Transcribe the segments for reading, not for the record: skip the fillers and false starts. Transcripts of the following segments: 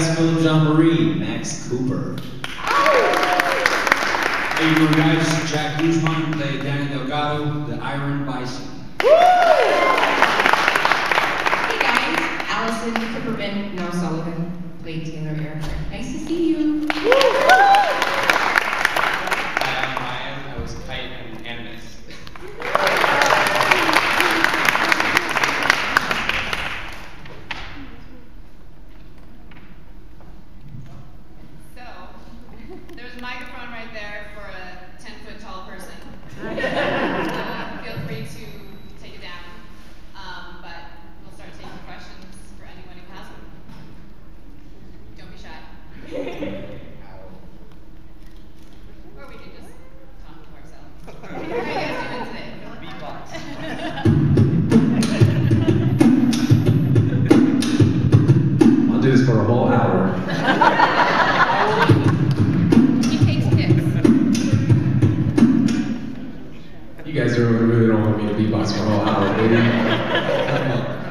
guys, Phillip, Jeanmarie, Max Cooper. How you doing, guys? Jack Guzman played Danny Delgado, the Iron Bison. Hey guys, Alyson, Kiperman, now Sullivan, played Taylor Earhart. Nice to see you. I was Kite and Animus. So, there's a microphone right there for a 10-foot tall person. Feel free to take it down, but we'll start taking questions for anyone who has one. Don't be shy. Or we can just talk to ourselves. How are you guys doing today? I'll do this for a whole hour. He takes tips. You guys really don't want me to beatbox for a whole hour, do you?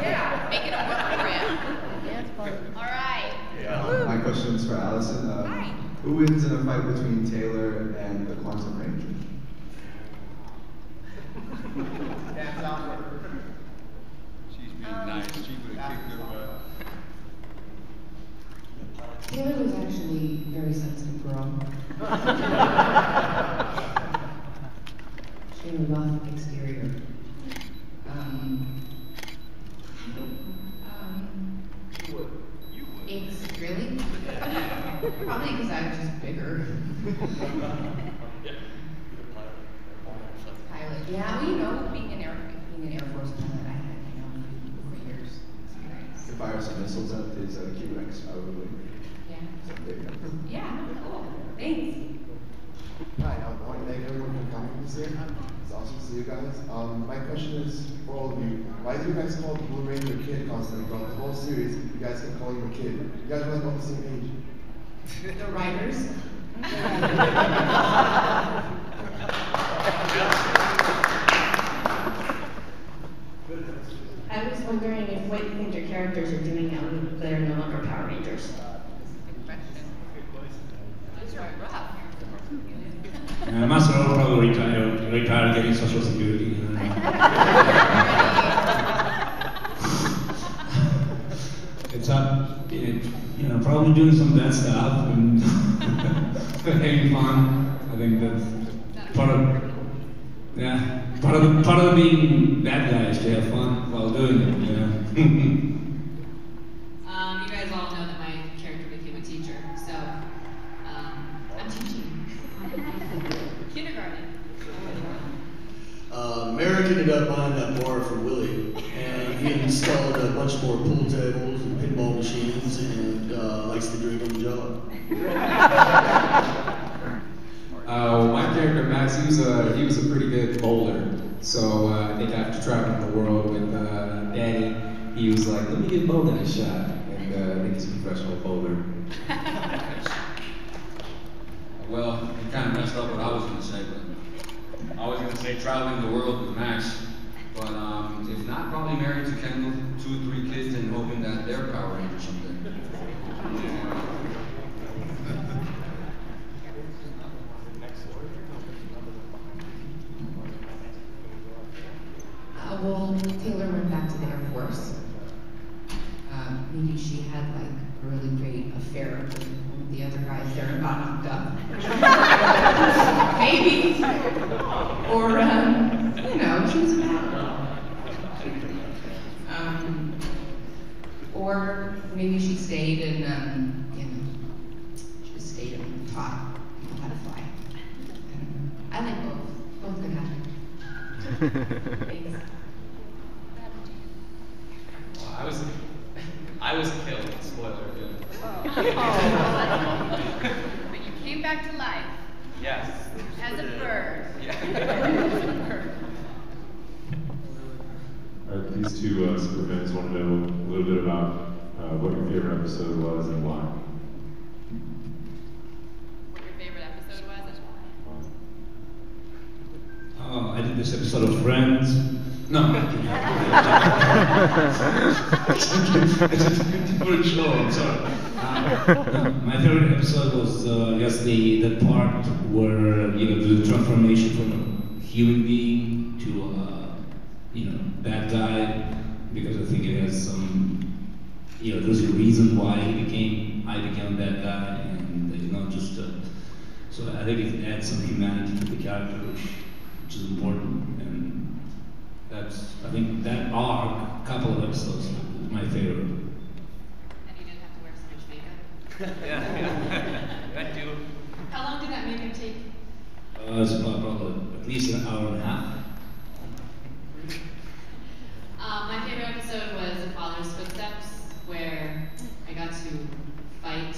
Yeah, make it a work program. Yeah, it's fun. All right. My question is for Alyson. Hi. Who wins in a fight between Taylor and the Quantum Ranger? She's being nice. She would have kicked her butt. Taylor was actually a very sensitive girl. She had a rough exterior. It's really? Probably because I was just bigger. Pilot. Yeah, well, you know, being an Air Force pilot, I had, 4 years experience. To fire some missiles at his Q-Rex, probably. Yeah. So there you go. Yeah, cool. Thanks. Hi, I want to thank everyone for coming this year. It's awesome to see you guys. My question is for all of you. Why do you guys call the Blue Ranger kid constantly? Throughout the whole series, you guys kept calling him a kid. You guys were like on the same age. The writers. I was wondering if what you think your characters are doing now that they're no longer Power Rangers. Those are rough. Además, solo probably retired getting Social Security. It's up, probably doing some bad stuff and having fun. I think that's part of being bad guys, to have fun while doing it, You guys all know that my character became a teacher, so I'm teaching. Kindergarten. Merrick ended up buying that bar for Willie, and he installed a bunch more pool tables and pinball machines, and likes to drink on the job. My character Max, he was a pretty good bowler. So I think after traveling the world with Danny, he was like, "Let me give bowling a shot," and I think he's a professional bowler. Well, you kind of messed up what I was going to say, but I was going to say traveling the world with Max, but if not, probably married to Kendall, 2 or 3 kids, and hoping that they're Power Rangers someday. Well, Taylor went back to the Air Force. Maybe she had like a really great affair with one of the other guys there and got knocked up. Maybe. Or, she was a bad girl. Or maybe she stayed and, she just stayed and taught people how to fly. I like both. Both could happen. Thanks. I was killed. Spoiler. But you came back to life. Yes. As a bird. Yeah. These two superfans want to know a little bit about what your favorite episode was and why. What your favorite episode was and why? I did this episode of Friends. No. Different show, I'm sorry. My favorite episode was just the part where the transformation from a human being to bad guy, because I think it has some there's a reason why I became that guy, and it's not just so I think it adds some humanity to the character, which is important, and I think that arc, couple of episodes, is my favorite. And you didn't have to wear so much makeup? Yeah. That too. How long did that makeup take? It's about probably at least an hour and a half. My favorite episode was A Father's Footsteps, where I got to fight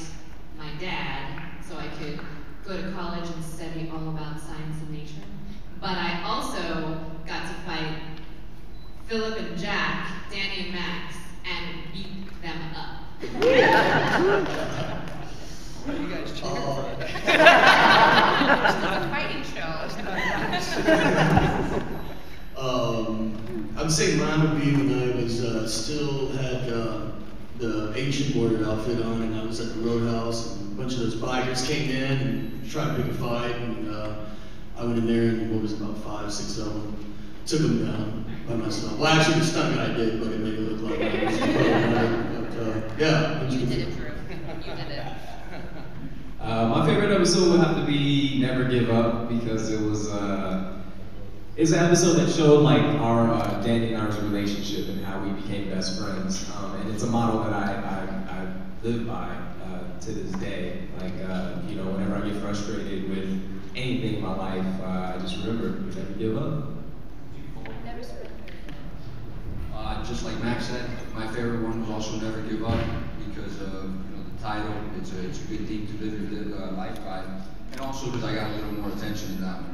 my dad so I could go to college and study all about science and nature. But I also got to fight Phillip and Jack, Danny and Max, and beat them up. What are you guys cheering for? It's not a fighting show. I would say mine would be when I was still had the ancient warrior outfit on, and I was at the roadhouse, and a bunch of those bikers came in and tried to pick a fight, and I went in there, and what was it, about 5, 6 of them, took them down by myself. Well, actually, the stunt guy did, but it made it look like I was but yeah, it was You good. did it, Drew. You did it. My favorite episode would have to be Never Give Up, because it's an episode that showed like our Danny and I's relationship and how we became best friends, and it's a model that I live by to this day. Like whenever I get frustrated with anything in my life, I just remember never give up. Never surrender. Just like Max said, my favorite one was also Never Give Up, because of the title. It's a good theme to live your life by, and also because I got a little more attention in that one.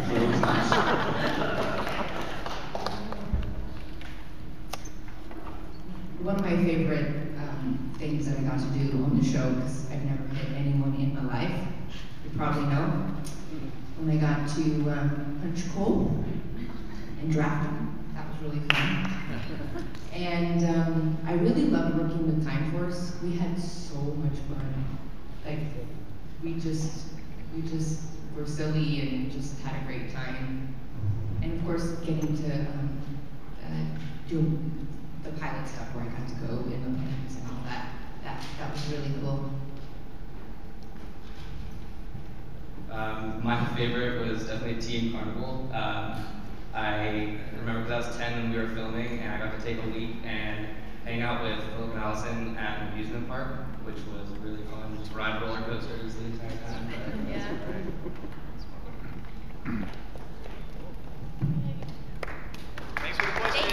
So it was nice. One of my favorite things that I got to do on the show, because I've never hit anyone in my life, you probably know, when I got to punch Cole and draft him. That was really fun. And I really loved working with Time Force. We had so much fun. Like, we just were silly and just had a great time. And of course, getting to do the pilot stuff where I got to go in the planes and all that. That was really cool. My favorite was definitely Team Carnival. I remember because I was 10 when we were filming, and I got to take a leap and hang out with Phillip and Alyson at an amusement park, which was really fun. Just ride roller coasters the entire time. Yeah. Thanks for the question.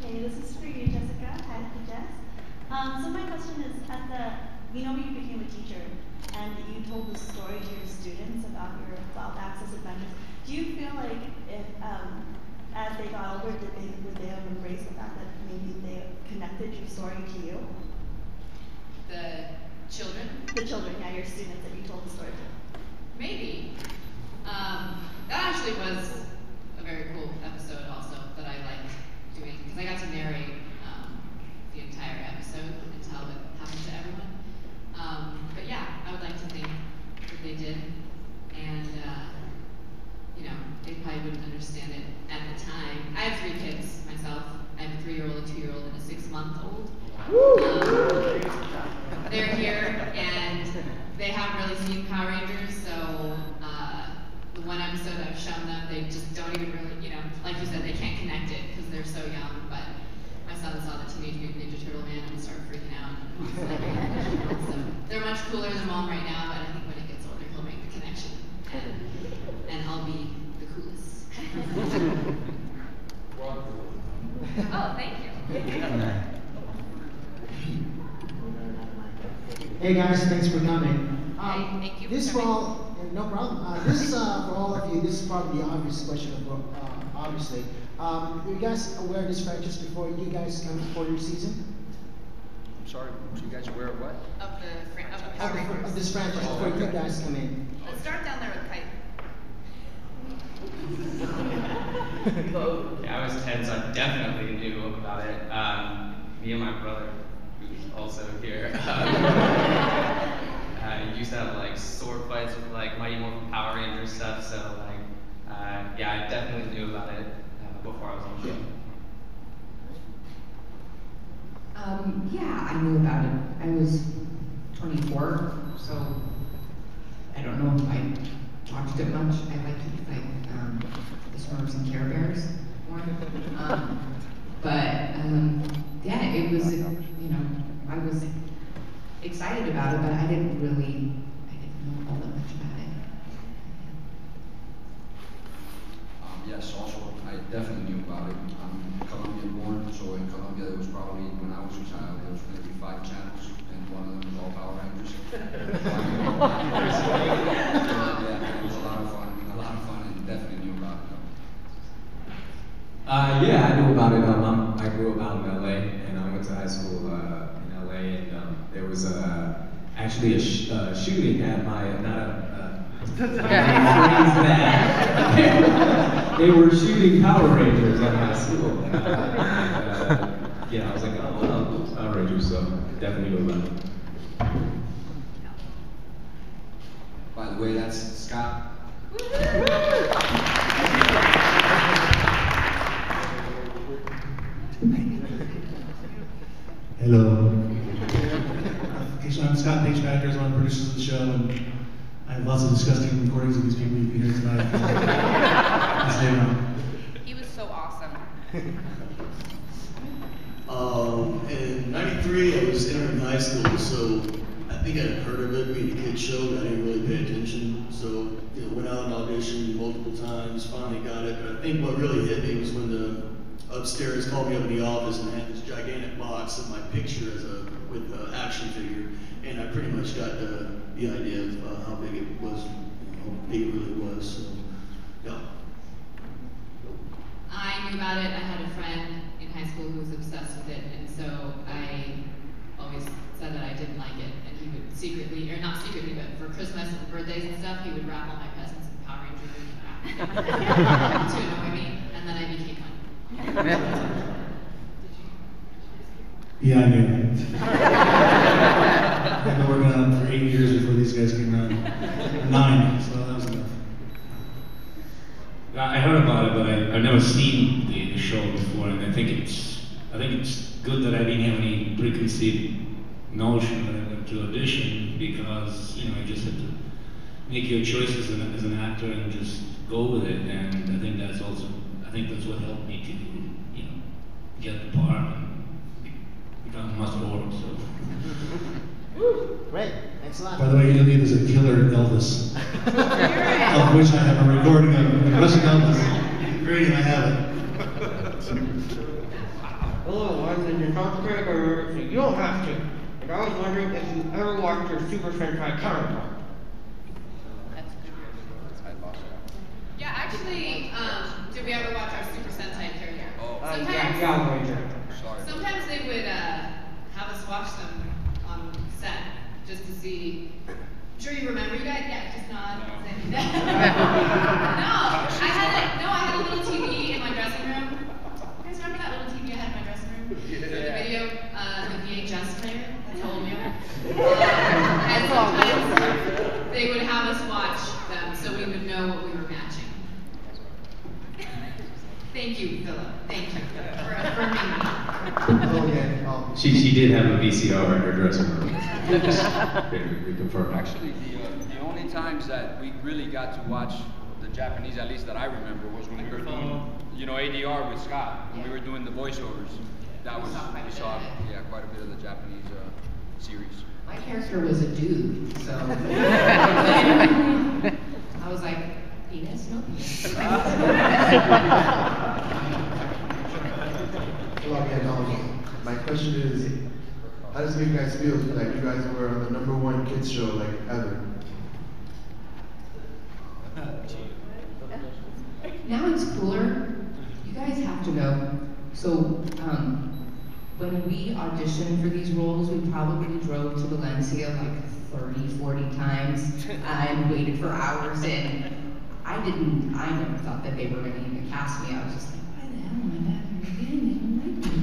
Hey, this is for you, Jessica. Hi, Jess. So my question is, you became a teacher, and you told the story to your students about your wild access adventures. Do you feel like if, as they got older, would they have embraced the fact that maybe they connected your story to you? The children? The children, yeah, your students that you told the story to. Maybe. That actually was a very cool episode also that I liked doing, because I got to narrate the entire episode and tell what happened to everyone. But yeah, I would like to think that they did, and they probably wouldn't understand it at the time. I have 3 kids myself. I have a 3-year-old, a 2-year-old, and a 6-month-old. They're here, and they haven't really seen Power Rangers, so the one episode I've shown them, they just don't even really, like you said, they can't connect it because they're so young. But my son saw the Teenage Mutant Ninja Turtle man and started freaking out. So they're much cooler than Mom right now, but I think when it gets older, he'll make the connection, and I'll be the coolest. Oh, thank you. Hey guys, thanks for coming. Thank you. This for all, no problem. This is for all of you. This is probably the obvious question, obviously. Were you guys aware of this franchise before you guys come for your season? I'm sorry, were you guys aware of what? Of the Power Rangers. Of this franchise before you guys come in. Let's start down there with Yeah, I was 10, so I definitely knew about it. Me and my brother, who's also here, used to have like sword fights with like Mighty Morphin Power Rangers stuff. So like, yeah, I definitely knew about it before I was on the show. Yeah, I knew about it. I was 24, so I don't know if I watched it much. I liked it like the Smurfs and Care Bears more. Yeah, it was, you know, I was excited about it, but I didn't know all that much about it. Yes, also, I definitely knew about it. I'm Colombian born, so in Colombia there was probably, when I was a child, there was maybe 5 channels, and one of them was all Power Rangers. Yeah, it was a lot of fun, and definitely knew about it. Yeah, I knew about it. I grew up out in LA, and I went to high school in LA, and there was actually a shooting at my, they were shooting Power Rangers at my school. Yeah, I was like, oh, well, Power Rangers, so definitely knew about it. By the way, that's Scott. Hello. Okay, so I'm Scott Pagter, one of the producers of the show, and I have lots of disgusting recordings of these people you can hear tonight. He was so awesome. In '93, I was entering high school, so I think I'd heard of it being a kid's show, but I didn't really pay attention. So, went out and auditioned multiple times, finally got it. But I think what really hit me was when the upstairs called me up in the office and had this gigantic box of my picture with an action figure, and I pretty much got the idea of how big it was, how big it really was. So, yeah. I knew about it. I had a friend in high school who was obsessed with it, and so I always said that I didn't like it, and he would secretly, or not secretly, but for Christmas and birthdays and stuff, he would wrap all my presents in Power Rangers to annoy me, and then I became one. Yeah, I knew that. I've been working on it for 8 years before these guys came around. 9, so that was enough. I heard about it, but I've never seen the show before, and I think it's good that I didn't have any preconceived notion when I went to audition, because I just had to make your choices as an actor and just go with it, and I think that's what helped me to get the part and become Master Orc. So. Great, thanks a lot. By the way, Ilia is a killer Elvis, of which I have a recording of Russian Elvis. Great, and I have it. Hello, I'm the Untitled Chapter, so you don't have to. But I was wondering if you ever watched your Super Sentai Carnival. Yeah, actually, did we ever watch our Super Sentai character? Sometimes they would have us watch them on set just to see. Sure, you remember you guys? Yeah, just nod. No, I had a little TV in my dressing room. You guys remember that little TV I had in my dressing room? Yeah. The video, the VHS player. That's how old we are. And sometimes they would have us watch them so we would know what we were matching. Thank you, Phillip. Thank you for affirming me. She did have a VCR in her dressing room. We confirmed. Actually, the only times that we really got to watch the Japanese, at least that I remember, was when we were doing, ADR with Scott, when we were doing the voiceovers. That was, we saw, quite a bit of the Japanese series. My character was a dude, so I was like, penis, no penis. Hello again. My question is, how does it make you guys feel that you guys were on the #1 kids show ever? Now it's cooler. You guys have to know. So, when we auditioned for these roles, we probably drove to Valencia 30, 40 times and waited for hours, and I never thought that they were going to even cast me. I was just like, why the hell am I back here again? They don't like me.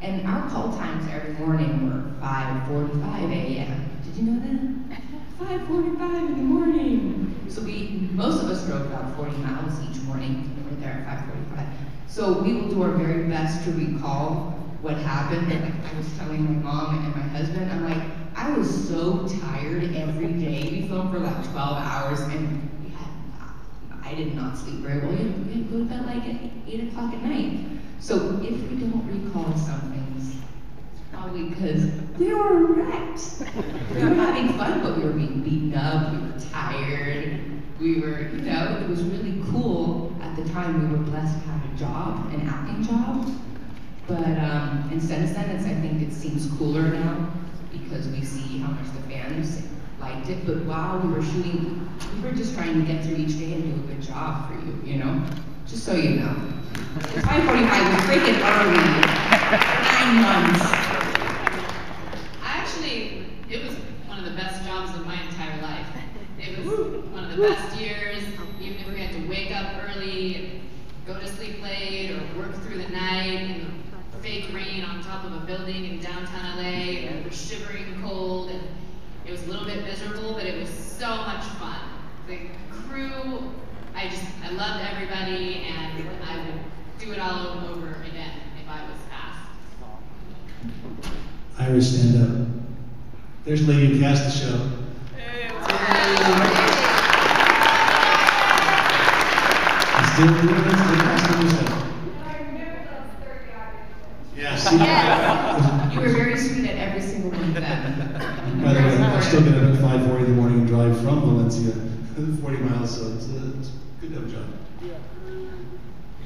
And our call times every morning were 5:45 a.m. Did you know that? 5:45 in the morning. So most of us drove about 40 miles each morning. We were there at 5:45. So we will do our very best to recall what happened. Like I was telling my mom and my husband, I'm like, I was so tired every day. We filmed for like 12 hours and I did not sleep very well. We had to go to bed like at 8 o'clock at night. So if we don't recall some things, it's probably because we were wrecked. We were having fun, but we were being beaten up, we were tired, we were, it was really cool. At the time, we were blessed to have a job, an acting job. But and since then, I think it seems cooler now because we see how much the fans liked it. But while we were shooting, we were just trying to get through each day and do a good job for you, Just so you know. 5:45 was freaking early. 9 months. It was one of the best jobs of my entire life. It was one of the best years, even if we had to wake up early, go to sleep late, or work through the night in the fake rain on top of a building in downtown LA, and we're shivering cold, and it was a little bit miserable, but it was so much fun. The crew, I loved everybody, and I would do it all over again if I was asked. Irish, stand up. There's a lady who cast the show. Still doing this? Still casting the show? Yes. You were very sweet at every single one of them. By the way, I still get up at 5:40 in the morning and drive from Valencia 40 miles, so it's good to have a job.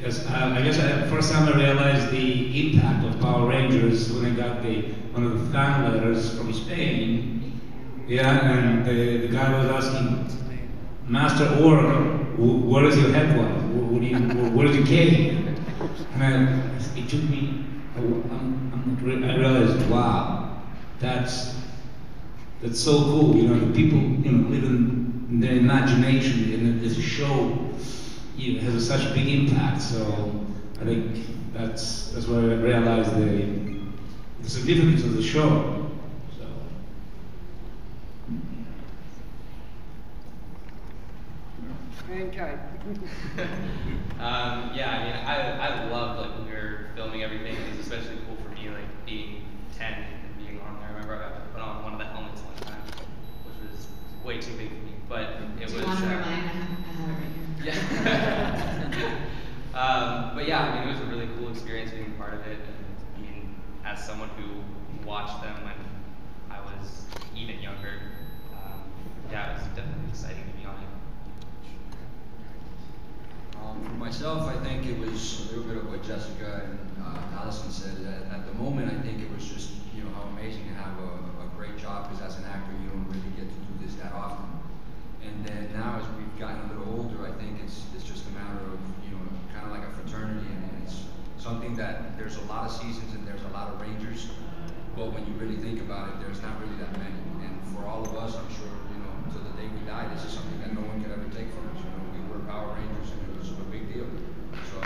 Yes, I guess first time I realized the impact of Power Rangers when I got one of the fan letters from Spain. Yeah, and the guy was asking, Master Orc, where is your headquarters? Where is your cave? And it took me, I realized, wow, that's so cool. The people, live in their imagination, and this show has such a big impact. So I think that's where I realized the significance of the show. I loved when we were filming everything. It was especially cool for me, being 10 and being on there. I remember I got to put on one of the helmets one time, which was way too big for me. But it was. Do you want to remind? I have it right here. Yeah. But yeah, it was a really cool experience being part of it. And as someone who watched them when I was even younger, it was definitely exciting to be on it. For myself, I think it was a little bit of what Jessica and Alyson said. At the moment, I think it was just how amazing to have a great job, because as an actor, you don't really get to do this that often. And then now, as we've gotten a little older, I think it's just a matter of kind of like a fraternity, and it's something that there's a lot of seasons and there's a lot of Rangers, but when you really think about it, there's not really that many. And for all of us, I'm sure until the day we die, this is something that no one can ever take from us. We were Power Rangers, and it was a big deal. So.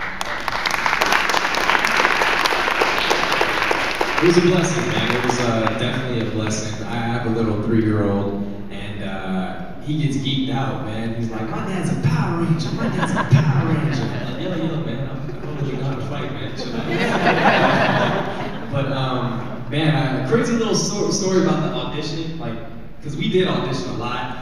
It was a blessing, man. It was definitely a blessing. I have a little 3-year-old, and he gets geeked out, man. He's like, my dad's a Power Ranger. My dad's a Power Ranger. I'm like, yo, man, I don't really know how to fight, man. But man, a crazy little story about the audition, because we did audition a lot.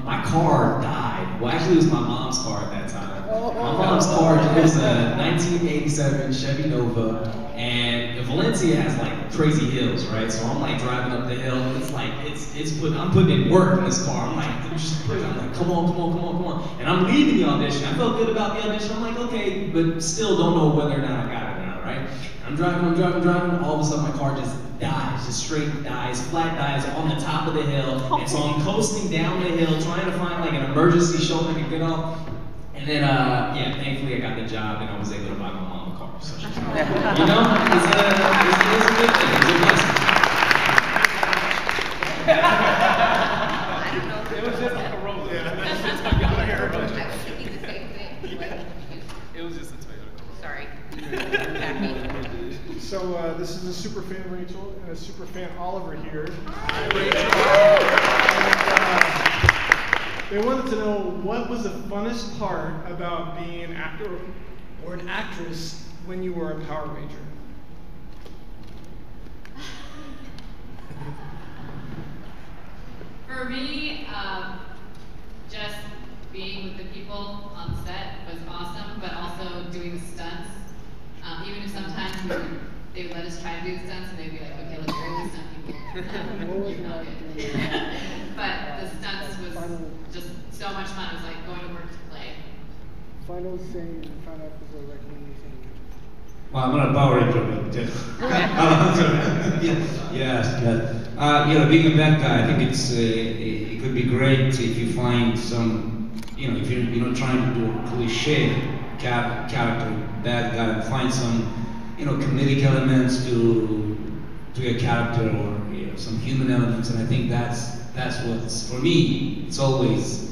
My car died. Well, actually, it was my mom's car at that time. My mom's car, it was a 1987 Chevy Nova, and Valencia has crazy hills, right? So I'm driving up the hill. I'm putting in work in this car. I'm come on. And I'm leaving the audition. I felt good about the audition. I'm like, okay, but still don't know whether or not I got it or not, right? I'm driving. All of a sudden, my car just dies, just straight dies, flat dies on the top of the hill. And so I'm coasting down the hill, trying to find an emergency shoulder to get off. And then, thankfully I got the job and I was able to buy my mom a car. So, it's a good thing. It's a blessing. I don't know. It was just like a roll. Yeah. It was just a Toyota Corolla. Sorry. So this is a super fan Rachel and a super fan Oliver here. Hi, And, they wanted to know what was the funnest part about being an actor or an actress when you were a Power Ranger. For me, just being with the people on set was awesome, but also doing the stunts. Even if sometimes they would let us try to do the stunts and they'd be like, okay, let's bring the stunt people. You're not good. But the stunts was just so much fun. It was like going to work to play. Final say and final episode recommendation. Well, I'm not a Power Ranger, but yes. You know, being a bad guy, I think it could be great if you find some, you know, if you're trying to do a cliche character, bad guy, find some, you know, comedic elements to your character, or you know, some human elements, and I think that's what's, for me, it's always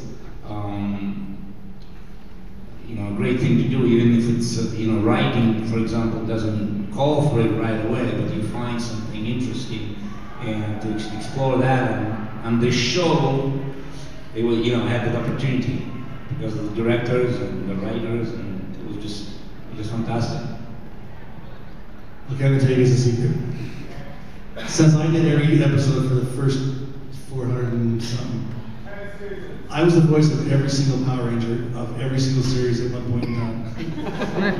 you know, a great thing to do, even if it's you know, writing, for example, doesn't call for it right away, but you find something interesting and to explore that. And on this show, they will, you know, have that opportunity because of the directors and the writers, and it was just fantastic. Okay, I'm gonna tell you guys a secret. Since I did every episode for the first 400 and something, I was the voice of every single Power Ranger of every single series at one point in time.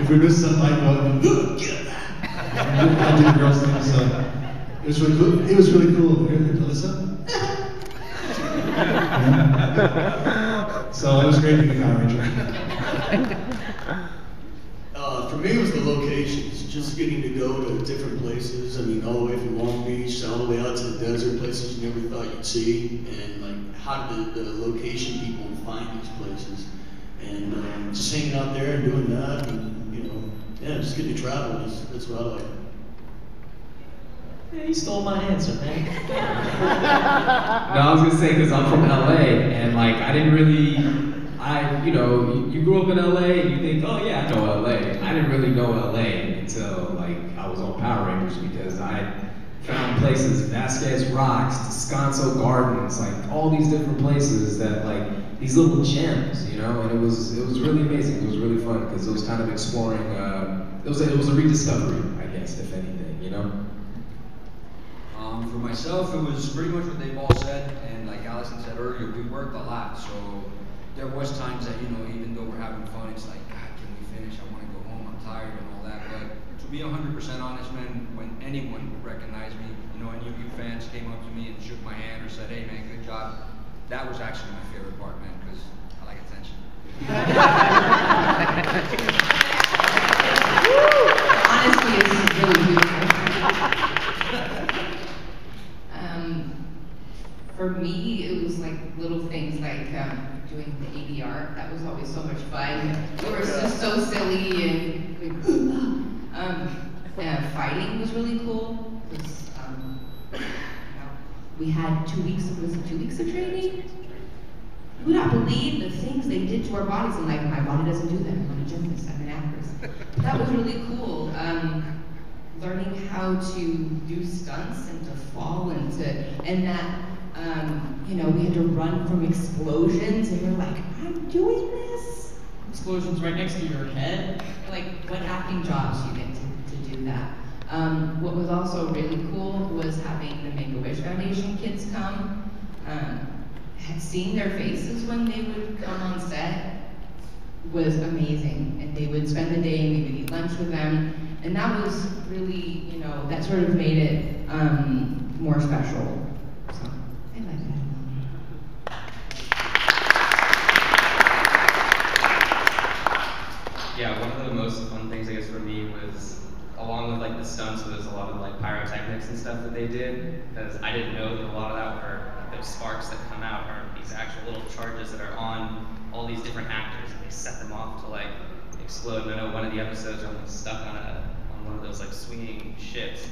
If we missed something, I'd go, get that! I did the girls' thing, so it was really cool. It was really cool. Alyson? So it was great being a Power Ranger. For me, it was the locations, just getting to go to different places. I mean, all the way from Long Beach all the way out to the desert, places you never thought you'd see, and like how did the location people find these places, and just hanging out there and doing that, and you know, yeah, just getting to travel. That's what I like. Yeah, you stole my answer, man. No, I was gonna say because I'm from LA, and like I didn't really. You know, you grew up in LA and you think, oh yeah, I know LA. I didn't really know LA until like I was on Power Rangers, because I found places, Vasquez Rocks, Descanso Gardens, like all these different places that like these little gems, you know, and it was really amazing. It was really fun because it was kind of exploring. It was a rediscovery, I guess, if anything, you know. For myself, it was pretty much what they've all said, and like Alyson said earlier, we worked a lot, so there was times that, you know, even though we're having fun, it's like, God, can we finish? I want to go home, I'm tired and all that. But to be 100% honest, man, when anyone would recognize me, you know, any of you fans came up to me and shook my hand or said, hey man, good job, that was actually my favorite part, man, because I like attention. Honestly, it's really beautiful. For me, it was like little things like doing the ADR. That was always so much fun. We were just so silly, and fighting was really cool. Because we had 2 weeks. Was it 2 weeks of training? You would not believe the things they did to our bodies. And like, my body doesn't do that. I'm a gymnast. I'm an actress. But that was really cool. Learning how to do stunts and to fall and that. You know, we had to run from explosions, and you're like, I'm doing this? Explosions right next to your head? Like, what acting jobs you get to do that? What was also really cool was having the Make-A-Wish Foundation kids come. Seeing their faces when they would come on set was amazing, and they would spend the day and we would eat lunch with them, and that was really, you know, that sort of made it more special. Yeah, one of the most fun things, I guess, for me was, along with like the stunts, was a lot of like pyrotechnics and stuff that they did, because I didn't know that a lot of that were like, those sparks that come out are these actual little charges that are on all these different actors, and they set them off to like explode. And I know one of the episodes I'm stuck on one of those like swinging ships,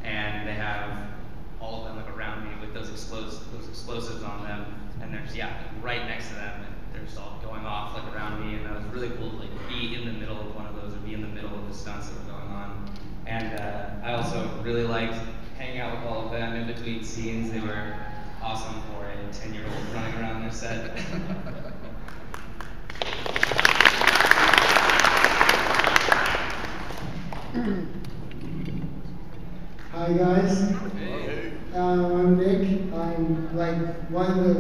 and they have all of them like around me with those explosives on them, and they're just right next to them. And they're just all going off like around me, and that was really cool to like be in the middle of one of those or be in the middle of the stunts that were going on. And I also really liked hanging out with all of them in between scenes. They were awesome for a 10-year-old running around their set. Hi guys. I'm Nick. I'm like one of the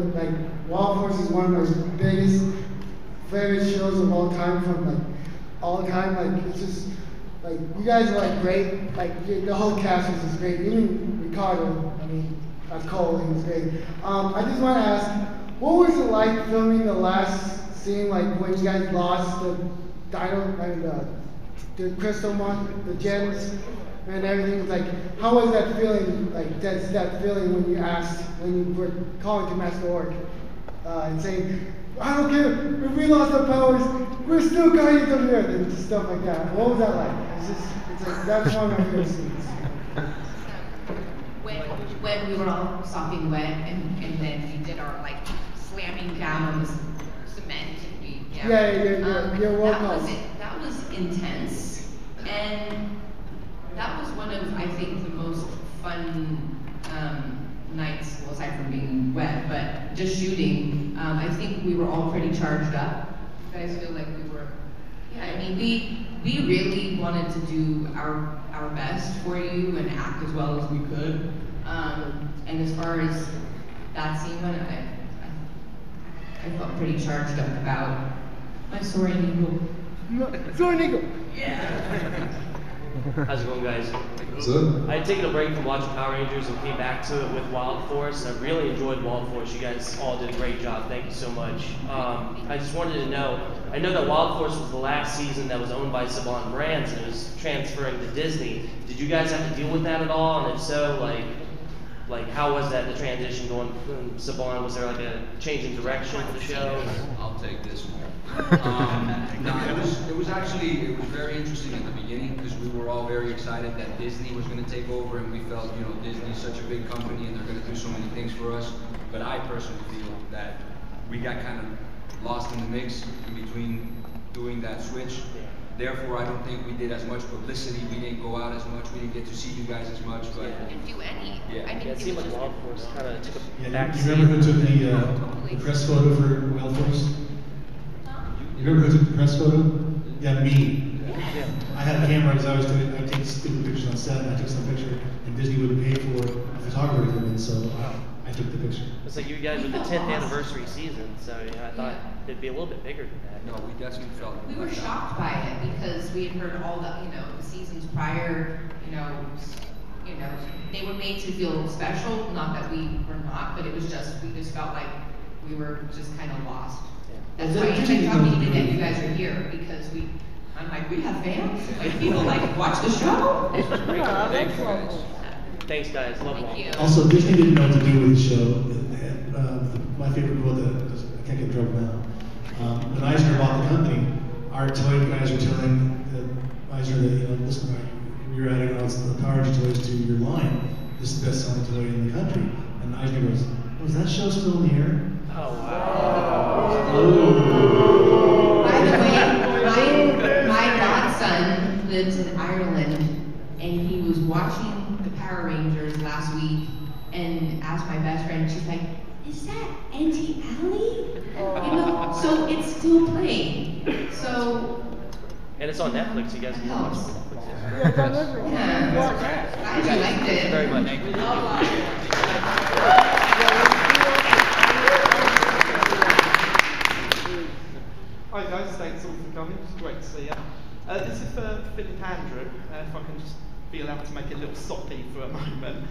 Wild Force is one of my biggest favorite shows of all time from like all time. Like it's just like you guys are like great. Like the whole cast is just great. Even Ricardo. I mean, that's Cole. He was great. I just want to ask, what was it like filming the last scene? Like when you guys lost the dino and the crystal one, the gems. And everything was like, how was that feeling? Like that feeling when you were calling to Master Orc and saying, I don't care if we lost our powers, we're still guardians of the earth and just stuff like that. What was that like? It's like that's one of my favorite scenes. When we were all sopping wet and then we did our like slamming down on the cement and we that was intense and. That was one of, I think, the most fun nights, well, aside from being wet, but just shooting. I think we were all pretty charged up. You guys feel like we were, yeah, I mean, we really wanted to do our best for you and act as well as we could. And as far as that scene went, I felt pretty charged up about my Soaring Eagle. Soaring Eagle! Yeah. How's it going, guys? What's up? I had taken a break from watching Power Rangers and came back to it with Wild Force. I really enjoyed Wild Force. You guys all did a great job. Thank you so much. I just wanted to know, I know that Wild Force was the last season that was owned by Saban Brands and it was transferring to Disney. Did you guys have to deal with that at all? And if so, like how was that, the transition going from Saban? Was there like a change in direction for the show? I'll take this one. It was very interesting at the beginning because we were all very excited that Disney was going to take over, and we felt, Disney's such a big company and they're going to do so many things for us. But I personally feel that we got kind of lost in the mix in between doing that switch. Therefore, I don't think we did as much publicity. We didn't go out as much. We didn't get to see you guys as much. But didn't do any. Yeah. I mean, it seemed like Wild Force kind of took a back You remember who took the press photo for Wild Force? You remember who took the press photo? Yeah, me. Yeah. I had a camera because I take stupid pictures on set, and I took some picture, and Disney wouldn't pay for a photographer to come in, so I took the picture. It's like you guys were the 10th anniversary season, so I thought it'd be a little bit bigger than that. No, we definitely felt. We were shocked by it because we had heard all the, the seasons prior, they were made to feel special. Not that we were not, but we just felt like we were just kind of lost. That's why it's talking that you guys are here because I'm like, we have fans. Like people like watch the show. Thanks, guys. Love you. Also, Disney didn't know what to do with the show. My favorite quote I can't get in trouble now. When Eisner bought the company, our toy guys were telling Eisner that, listen, you're adding all the Power Rangers toys to your line. This is the best selling toy in the country. And Eisner goes, was that show still in the air? Oh, wow. By the way, my godson lives in Ireland, and he was watching the Power Rangers last week, and asked my best friend, she's like, is that Auntie Allie? So it's still playing. So. And it's on Netflix, you guys can watch it. Yeah. I actually liked it. Very much. Hi guys, thanks all for coming. It's great to see you. This is for Phillip and Andrew. If I can just be allowed to make it a little soppy for a moment.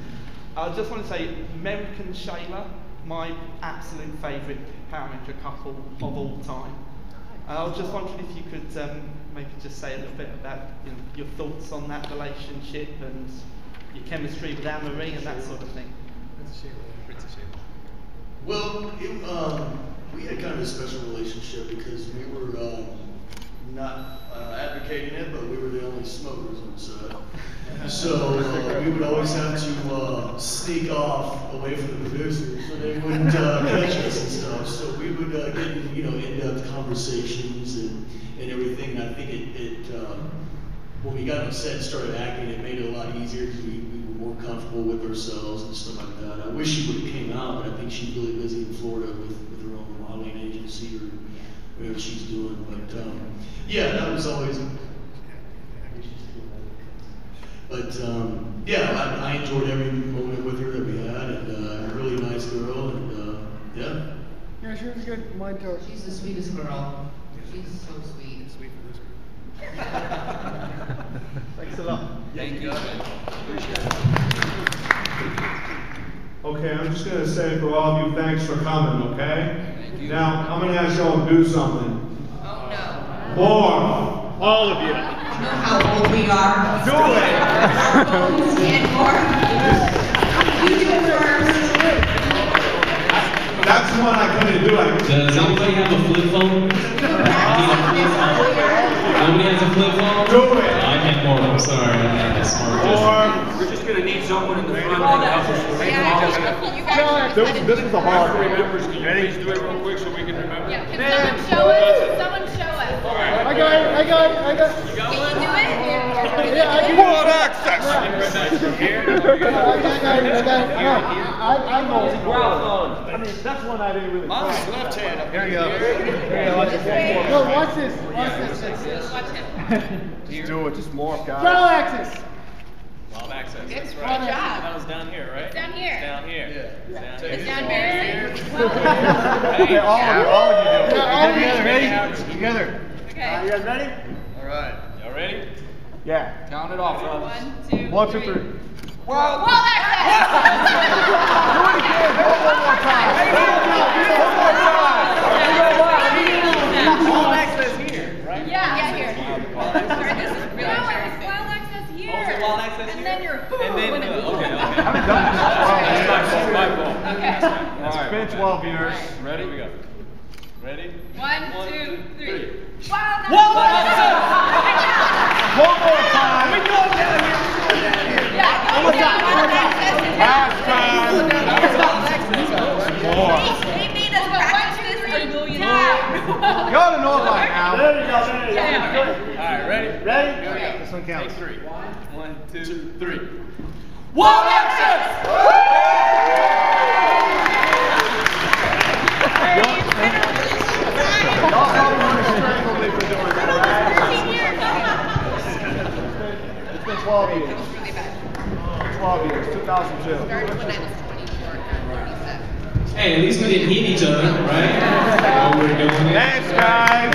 I just want to say, American Shayla, my absolute favourite Power Ranger couple of all time. I was just wondering if you could maybe just say a little bit about your thoughts on that relationship and your chemistry with Jeanmarie and that sort of thing. Well, we had kind of a special relationship because we were not advocating it, but we were the only smokers on the set. So we would always have to sneak off away from the producers so they wouldn't catch us and stuff. So we would get in, in-depth conversations and everything. And I think when we got on set and started acting, it made it a lot easier because we were more comfortable with ourselves and stuff like that. I wish she would have came out, but I think she's really busy in Florida with her own modeling agency or whatever she's doing. But yeah, that was always. But yeah, I enjoyed every moment with her that we had, and a really nice girl, and yeah. Yeah, she was a good mentor. She's the sweetest girl. She's so sweet. Sweet for this girl. Thanks a lot. Thank you. Okay, I'm just going to say for all of you, thanks for coming, okay? Thank you. Now, I'm going to ask y'all to do something. Oh, no. More. All of you. You know how old we are. Do it. Stand more. You do it first. That's the one I couldn't do. Does anybody have a flip phone? Nobody has a flip phone? Do it. I can't more. I'm sorry. I have a smart We're just gonna need someone in the front that helps us. This is the hard one. Please do it real quick so we can remember. Yeah, can someone show us? Someone show us. I got it. You got it? Yeah, I can. World access. I know. I mean, that's one I didn't really. Mine's left hand. Here you go. No, watch this. Watch this. Watch him. Just do it. Just morph, guys. Trial access. Wild access. Good That's job. right. That was down here, right? It's down here. It's down here. Yeah. It's down here. Okay, all of you do it. Yeah, Together, ready? Together. Okay. You guys ready? All right. Y'all ready? Yeah. Count it off, fellas. 1, 2, 1, 2, 3. 3. Wild access. Do it again. One more time. One more time. Wild access here, right? Yeah, here. Sorry, this is really embarrassing. Wild access here. Oh, so wild access and here? then you're And then, when it's okay. I haven't done this. my fault. Okay. It's been 12 years. Ready? We go. Ready? 1, 2, 3. Wild access. One more time. We go down here. Yeah, go down. Wild access. Last time. More. They made us practice this a million times. You ought to know by now. There you go. There you go. Yeah. All right, ready? Ready? Okay. This one counts. Take 3. 1, 2, 3. Wild access. Y'all probably want to strangle me for doing that, right? It's been 12 years. 12 years, 2002. Started when I was 24, 27. Hey, at least we didn't hit each other, right? While we were doing it. Thanks, guys.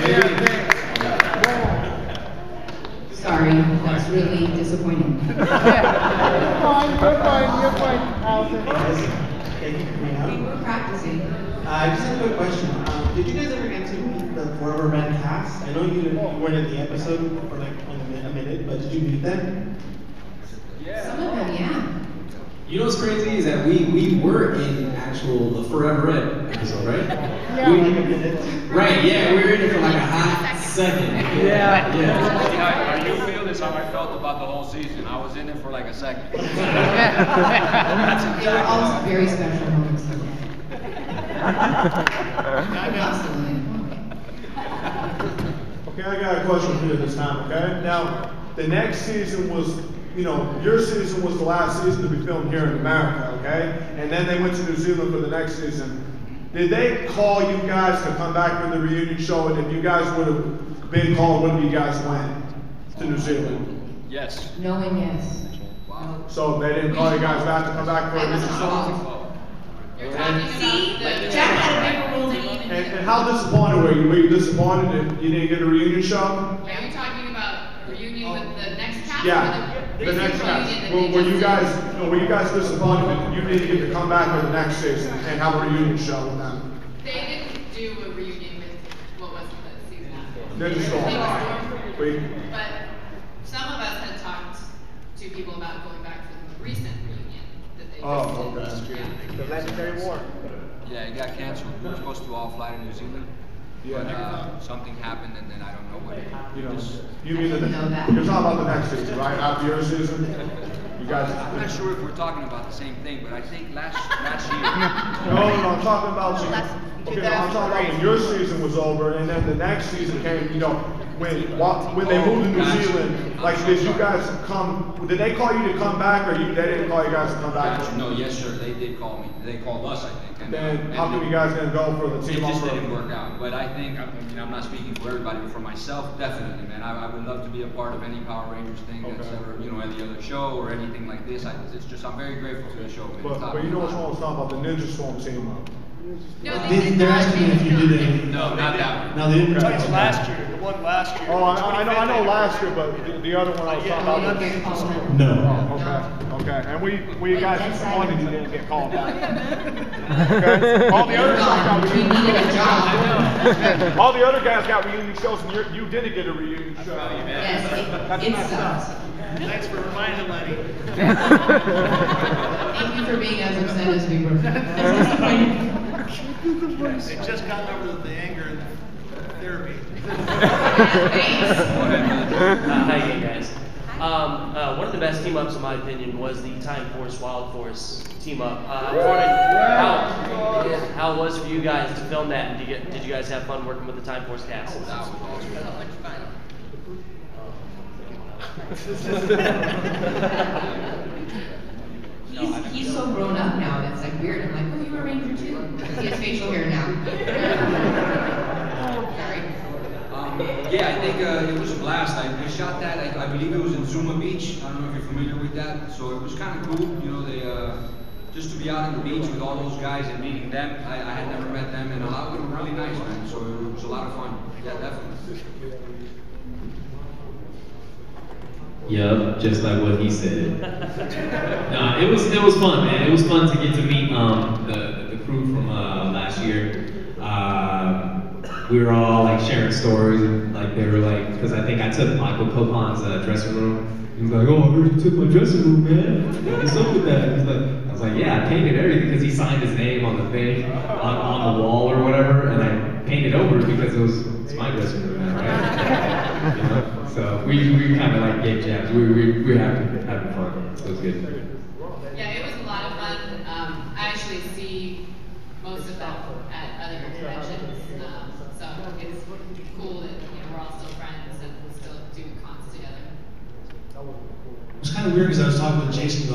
Sorry, that's really disappointing. You're fine. You're fine, Alyson. Thank you for coming out. We were practicing. I just have a quick question. Did you guys ever get to meet the Forever Men cast? I know you weren't in the episode for like a minute, but did you meet them? Some of them, yeah. You know what's crazy is that we were in the Forever Red episode, right? Yeah. Like a minute. Right, yeah, we were in it for like a hot second. Yeah. How you feel is how I felt about the whole season. I was in it for like a second. They were all very special moments. Okay, I got a question for you this time, okay? Now, the next season was, your season was the last season to be filmed here in America, okay? And then they went to New Zealand for the next season. Did they call you guys to come back for the reunion show? And if you guys would have been called, when you guys went to New Zealand? Yes. No and yes. So they didn't call you guys back to come back for a reunion show? See, Jack had a bigger role than even. And how disappointed were you? Were you disappointed that you didn't get a reunion show? Are you talking about a reunion with the next cast? Yeah, or the next reunion cast. that Were they you just guys, were you guys disappointed that you didn't get to come back for the next season and have a reunion show with them? They didn't do a reunion with what was the season after. Ninja Storm. But some of us had talked to people about going back for the recent reunion that they just did. Okay. Yeah. The Legendary War. Yeah, it got canceled. We were supposed to all fly to New Zealand. But something happened, and then I don't know what. You mean you're talking about the next season, right? After your season, you guys. I'm not sure if we're talking about the same thing, but I think last year. No, I'm talking about you. Okay, no, I'm talking about when your season was over, and then the next season came. When they moved to New Zealand, like, did you guys come? Did they call you to come back, or they didn't call you guys to come back? No, yes, sir. They did call me. They called us, I think. And then how come you guys didn't go for the team? It just didn't work out. But I think, I'm not speaking for everybody, but for myself, definitely, man. I would love to be a part of any Power Rangers thing that's ever, any other show or anything like this. It's just, I'm very grateful for the show, man. But you know what's wrong with talking about the Ninja Storm team? They're asking me if you did anything. No, not that one. No, they didn't. That's last year. The one last year. Oh, I know last year, but the other one I was talking about. No. Okay. And we guys disappointed you didn't get called back. Okay. All the other guys got reunion shows, and you didn't get a reunion show. Yes, it sucks. Thanks for reminding Lenny. Thank you for being as upset as we were. They just got over the anger and therapy. Hi again, guys. One of the best team ups, in my opinion, was the Time Force Wild Force team up. I'm wondering how it was for you guys to film that, and did you guys have fun working with the Time Force cast? So much fun. He's so grown up now, it's like weird. I'm like, oh, you're a Ranger too. He has facial hair now. Sorry. Yeah, I think it was a blast. We shot that, I believe it was in Zuma Beach. I don't know if you're familiar with that. So it was kind of cool, just to be out on the beach with all those guys and meeting them. I had never met them, and a lot of them were really nice, man. So it was a lot of fun. Yeah, definitely. Yup, just like what he said. No, it was fun, man. It was fun to get to meet the crew from last year. We were all like sharing stories, and like they were like, because I think I took Michael Copon's dressing room. He was like, "Oh, I heard you took my dressing room, man. What's up with that?" I was like, "Yeah, I painted everything," because he signed his name on the thing, on the wall or whatever, and I painted over it because it's my dressing room, man, right? You know? So we kind of like gave jabs. We were having fun. So it was good. Yeah, it was a lot of fun. I actually see most of them at other conventions. So it's cool that we're all still friends and still do cons together. It was kind of weird because I was talking to Jason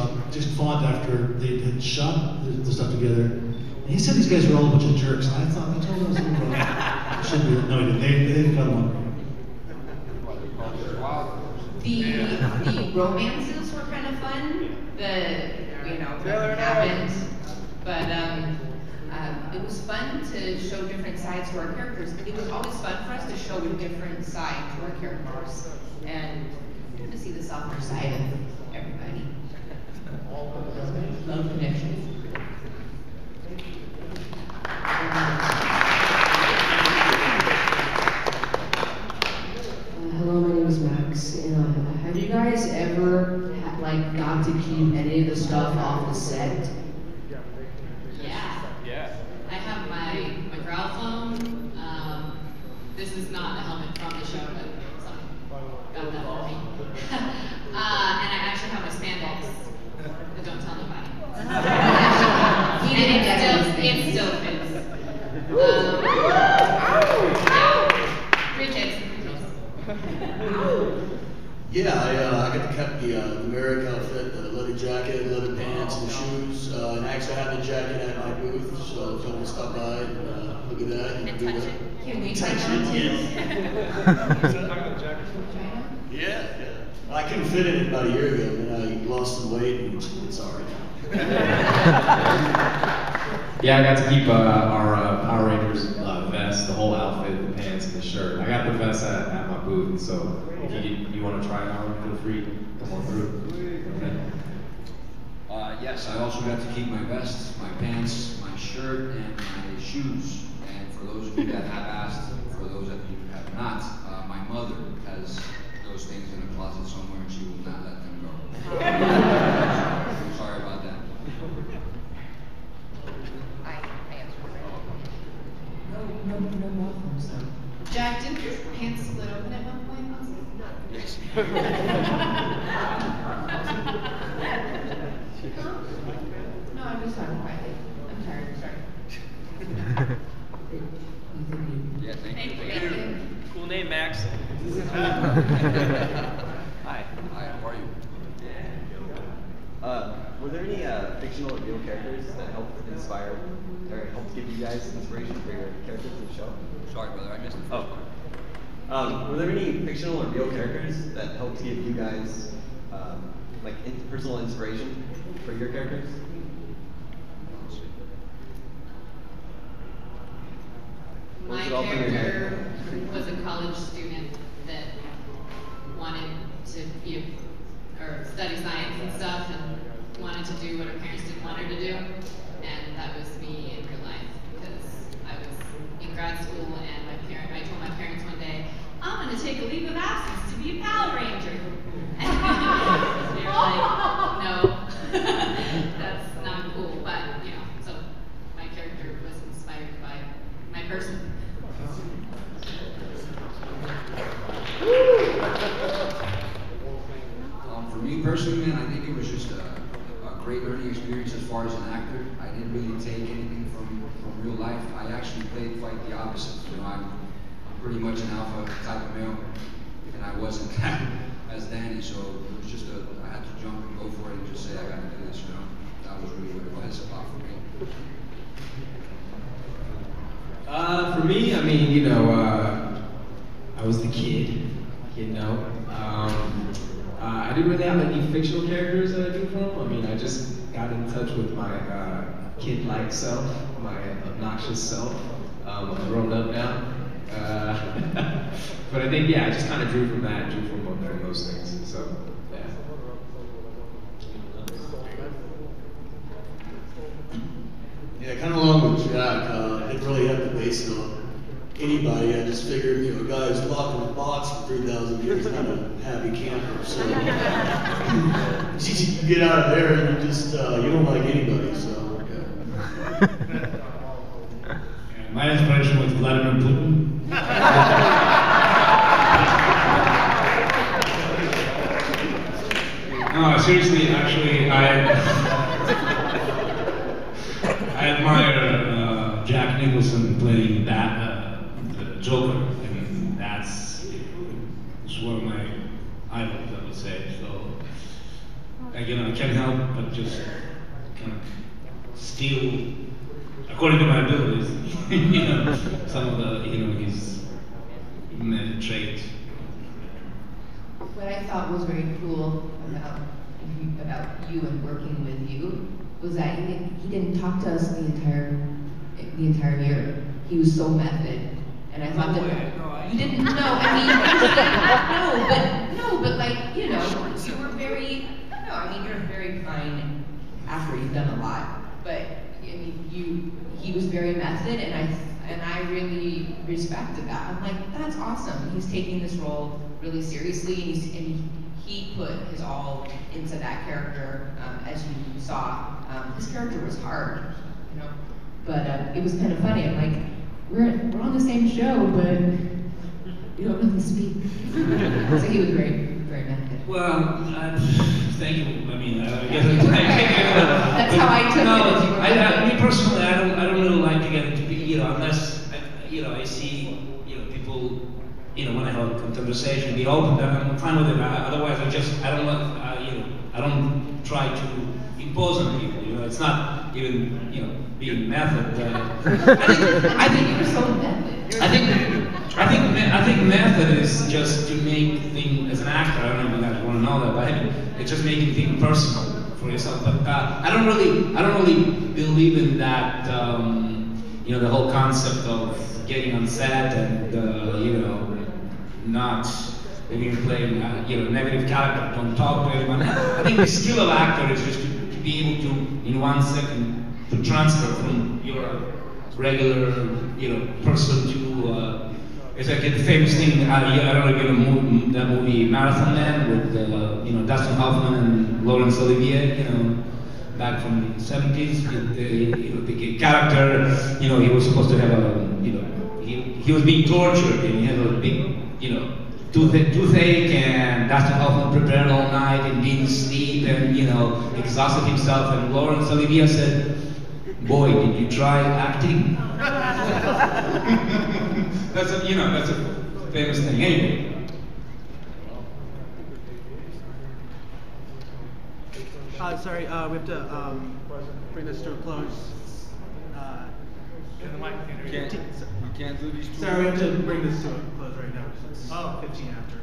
Font after they had shot the stuff together. And he said these guys were all a bunch of jerks. And I thought, I told him I was going to should be. No, he didn't. They didn't cut him up. The romances were kind of fun. What happened, but it was fun to show different sides to our characters. It was always fun for us to show a different side to our characters and to see the softer side of everybody. Love connections. Hello, my name is Max. And, have you guys ever got to keep any of the stuff off the set? Yeah. I have my growl phone. This is not a helmet from the show, but someone got that for me. And I actually have my spandex, but don't tell nobody. And it still fits. Yeah. 3 kids. Yeah, I got to cut the Merrick outfit, the leather jacket, leather pants, and shoes. And I actually have the jacket at my booth, so if someone stop by and look at that, you can do that. Can we touch it? Yeah. I couldn't fit in it about a year ago, and I lost some weight, and it's all right now. Yeah, I got to keep our Power Rangers vest, the whole outfit, the pants, and the shirt. I got the vest at my booth, so if you want to try it out, feel free. Come on through. Yes, I also got to keep my vest, my pants, my shirt, and my shoes. And for those of you that have asked, for those of you who have not, my mother has those things in a closet somewhere, and she will not let them go. I'm sorry about that. No more from No, I'm just talking quietly. I'm tired. Sorry. Yeah, thank you. Cool name, Max. Hi. Hi, how are you? Were there any fictional or real characters that helped inspire or helped give you guys inspiration for your characters in the show? Sorry, brother, I missed the first part. Were there any fictional or real characters that helped give you guys like personal inspiration for your characters? My character was a college student that wanted to be or study science and stuff and wanted to do what her parents didn't want her to do. And that was me in real life because I was in grad school and I told my parents one day, I'm going to take a leave of absence to be a Power Ranger. And they were like, no, that's not cool. But, you know, so my character was inspired by my person. For me personally, man, I think it was just a great learning experience as far as an actor. I didn't really take anything from real life. I actually played quite the opposite. You know, I'm pretty much an alpha type of male, and I wasn't that as Danny. So it was just I had to jump and go for it and just say I got to do this. You know, that was really what it was about for me. For me, I mean, you know, I was the kid, you know. I didn't really have any fictional characters that I drew from. I mean, I just got in touch with my kid-like self, my obnoxious self. I'm grown up now. But I think, yeah, I just kind of drew from that, drew from those things. So, yeah. Yeah, kind of along with Jack, I didn't really have to base it on anybody. I just figured, you know, a guy who's locked in a box for 3,000 years is not a happy camper. So you get out of there and you just, you don't like anybody, so. Yeah. My inspiration was Vladimir Putin. No, seriously, actually, I admire Jack Nicholson playing the Joker. I mean, that's one of my idols, I would say. So, again, I can't help but just kind of steal, according to my abilities, you know, some of the, you know, his traits. What I thought was very cool about you and working with you was that he didn't talk to us the entire year. He was so method, and I thought that you didn't know. I mean, no, but like, you know, you were very. No, I mean, you're a very fine actor. You've done a lot, but I mean, he was very method, and I really respected that. I'm like, that's awesome. He's taking this role really seriously, and he put his all into that character, as you saw. His character was hard, you know, but it was kind of funny. I'm like, we're on the same show, but you don't really speak. So he was very method. Well, thank you. I mean, I guess that's how I took it. Me personally, I don't really like to get into, you know, unless I see, you know, people, you know, want to have a conversation, be open. Then I'm fine with it. Otherwise, I don't try to impose on people. You know, it's not even, you know, being method. I think you're so method. I think method is just to make things, as an actor, I don't know if you guys want to know that, but I mean, it's just making things personal for yourself. But I don't really believe in that, you know, the whole concept of getting on set and, you know, not maybe playing, you know, negative character, don't talk to anyone. I think the skill of actor is just to be able to, in 1 second, to transfer from your regular, you know, person to, it's like the famous thing, I don't know if you know that movie Marathon Man with, you know, Dustin Hoffman and Laurence Olivier, you know, back from the 70s. You know, the character, you know, he was supposed to have a, you know, he was being tortured and he had a big, you know, toothache, and Dr. Hoffman prepared all night and didn't sleep and, you know, exhausted himself. And Lawrence Olivier said, "Boy, did you try acting?" That's a, you know, that's a famous thing. Anyway. Sorry, we have to bring this to a close. You can't do these two. Sorry, we have to bring this to a close right now. It's 15 after.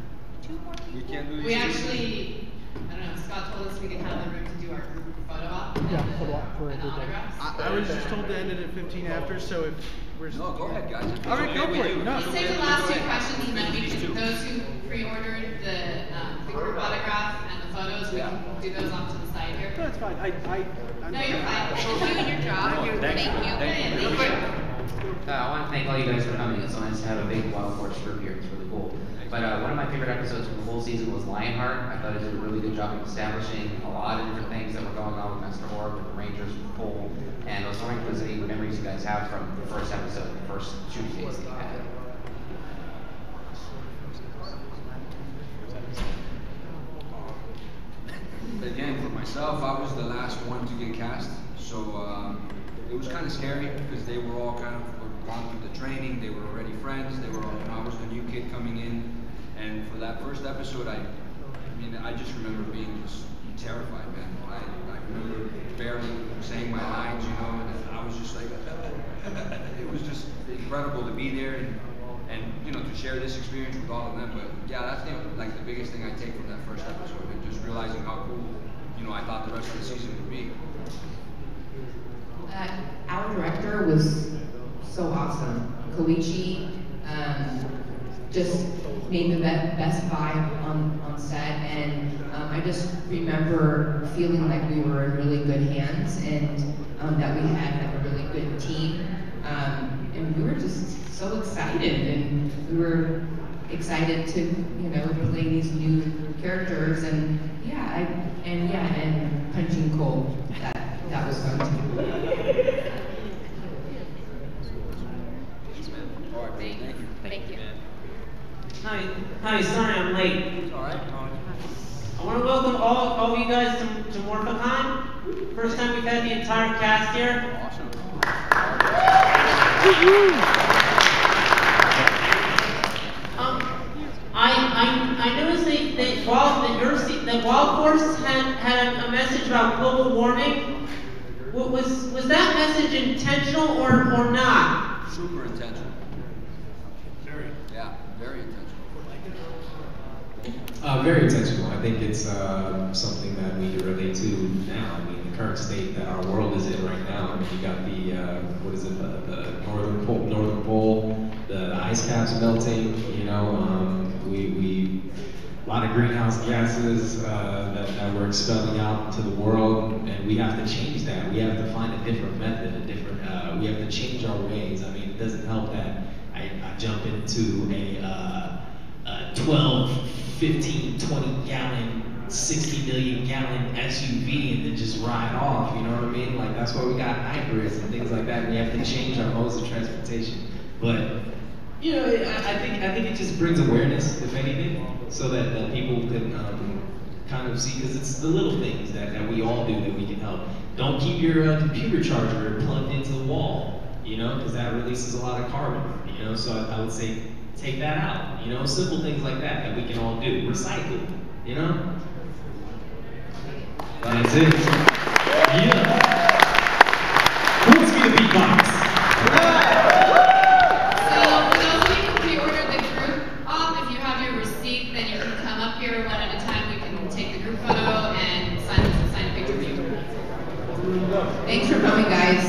You can't do these We two. actually, I don't know, Scott told us we could have the room to do our group photo op. Yeah, photo op for and the everybody. autographs. I was just told to end it at 15 after, so if we're... No, go ahead, guys. All right, go for it. No. Let's take the last two questions and then we can, those who pre-ordered the group autograph and the photos, we can do those off to the side here. No, it's fine. No, you're fine. You and your job. Thank you. I want to thank all you guys for coming. It's so nice to have a big Wild Force group here. It's really cool. But one of my favorite episodes from the whole season was Lionheart. I thought it did a really good job of establishing a lot of different things that were going on with Master Orb, with the Rangers, with Cole. And I was wondering if there's any memories you guys have from the first episode, the first shooting days that you had. Again, for myself, I was the last one to get cast, so it was kind of scary because they were all kind of gone through the training. They were already friends. They were all, I was the new kid coming in, and for that first episode, I mean, I just remember being just terrified, man. I remember barely saying my lines, you know, and I was just like, it was just incredible to be there and you know, to share this experience with all of them. But yeah, that's like the biggest thing I take from that first episode, and just realizing how cool, you know, I thought the rest of the season would be. Our director was so awesome. Koichi just made the best vibe on set, and I just remember feeling like we were in really good hands, and that we had like a really good team, and we were just so excited, and we were excited to, you know, play these new characters, and and punching Cole. That was fun too. Thank you. Hi, sorry I'm late. It's all right. I want to welcome all of you guys to Morphicon. First time we've had the entire cast here. Awesome. I noticed that Wild Force had a message about global warming. Was that message intentional or not? Super intentional. Very intentional. Very intentional. I think it's something that we can relate to now. I mean, the current state that our world is in right now. I mean, you got the what is it? The northern pole, the ice caps melting. You know, we a lot of greenhouse gases that we're expelling out into the world, and we have to change that. We have to find a different method, we have to change our ways. I mean, it doesn't help that I jump into a 12, 15, 20 gallon, 60 million gallon SUV and then just ride off, you know what I mean? Like, that's why we got hybrids and things like that. We have to change our modes of transportation. But, you know, I think it just brings awareness, if anything, so that people can kind of see, because it's the little things that we all do that we can help. Don't keep your computer charger plugged into the wall, you know, because that releases a lot of carbon, you know, so I would say take that out, you know, simple things like that we can all do. Recycle, you know? That's it. Yeah. Who wants me to beatbox? So for those of you who pre-ordered the group op, if you have your receipt, then you can come up here one at a time. We can take the group photo and sign a picture of you. Thanks for coming, guys.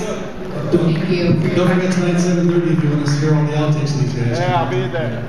Thank you. Don't forget tonight 7:30 if you want to hear all the outtakes of these guys. Yeah, I'll be there.